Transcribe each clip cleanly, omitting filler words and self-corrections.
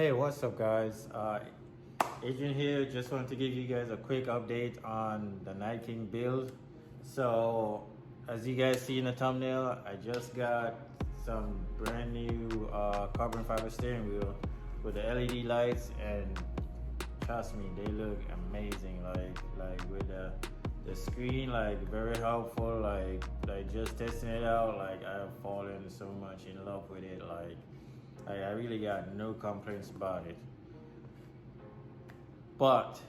Hey, what's up, guys? Adrian here. Just wanted to give you guys a quick update on the Nyte King build. So, as you guys see in the thumbnail, I just got some brand new carbon fiber steering wheel with the LED lights, and trust me, they look amazing. Like with the screen, like very helpful. Like just testing it out, like I have fallen so much in love with it. Like I really got no complaints about it. But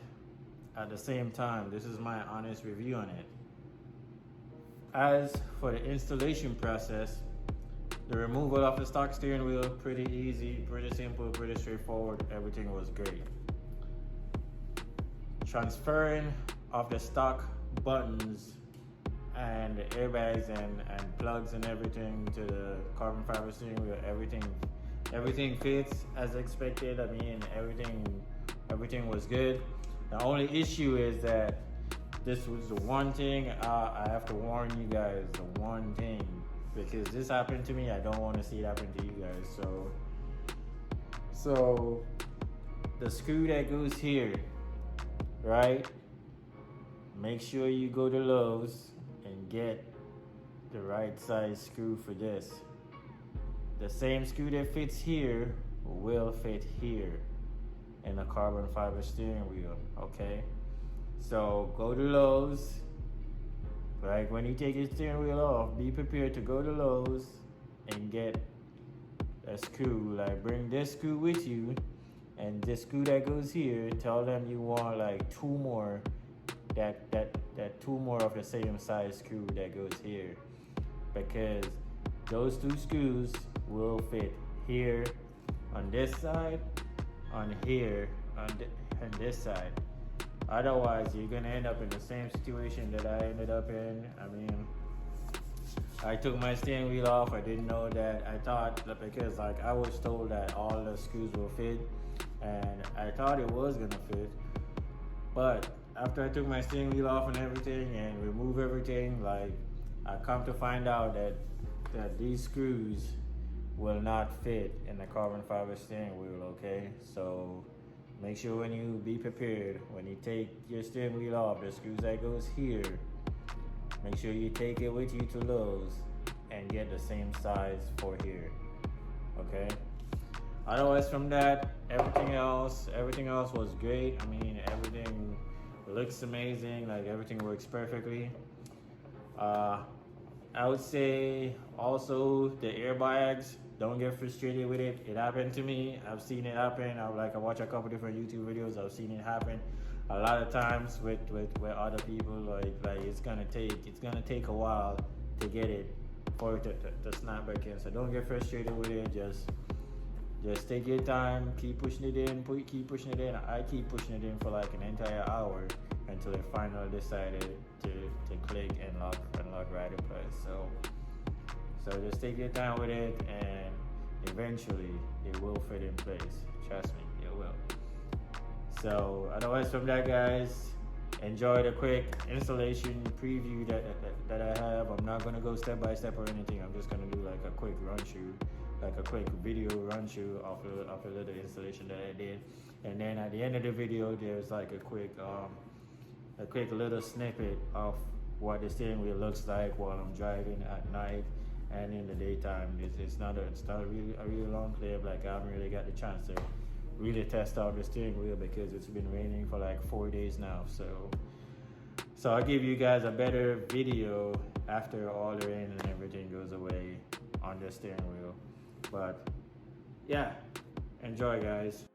at the same time, this is my honest review on it. As for the installation process, the removal of the stock steering wheel, pretty easy, pretty simple, pretty straightforward. Everything was great. Transferring of the stock buttons and the airbags and plugs and everything to the carbon fiber steering wheel, everything fits as expected. I mean, everything was good. The only issue is that this was the one thing I have to warn you guys, the one thing, because this happened to me. I don't want to see it happen to you guys. So the screw that goes here, right? Make sure you go to Lowe's and get the right size screw for this. The same screw that fits here will fit here in a carbon fiber steering wheel, okay? So go to Lowe's. Like when you take your steering wheel off, be prepared to go to Lowe's and get a screw. Like bring this screw with you, and this screw that goes here, tell them you want like two more, that two more of the same size screw that goes here, because those two screws will fit here on this side, on here, on this side. Otherwise, you're gonna end up in the same situation that I ended up in. I mean, I took my steering wheel off. I didn't know that. I thought that because like I was told that all the screws will fit, and I thought it was gonna fit. But after I took my steering wheel off and everything and remove everything, like I come to find out that these screws will not fit in the carbon fiber steering wheel, okay? So make sure when you be prepared, when you take your steering wheel off, the screws that goes here, make sure you take it with you to Lowe's and get the same size for here, okay? Otherwise from that, everything else was great. I mean, everything looks amazing, like everything works perfectly. I would say also the airbags, don't get frustrated with it. It happened to me. I've seen it happen. I watch a couple different YouTube videos. I've seen it happen a lot of times with other people. Like it's gonna take a while to get it for it to snap back in. So don't get frustrated with it. Just take your time, keep pushing it in, keep pushing it in. I keep pushing it in for like an entire hour until it finally decided to click and lock right in place. So just take your time with it, and eventually it will fit in place. Trust me, it will. So otherwise from that, guys, enjoy the quick installation preview that I have. I'm not gonna go step by step or anything. I'm just gonna do like a quick run through, like a quick video run through of a little installation that I did. And then at the end of the video, there's like a quick little snippet of what the steering wheel looks like while I'm driving at night and in the daytime. It's not a really long clip. Like I haven't really got the chance to really test out the steering wheel because it's been raining for like 4 days now. So I'll give you guys a better video after all the rain and everything goes away on the steering wheel. But yeah, enjoy, guys.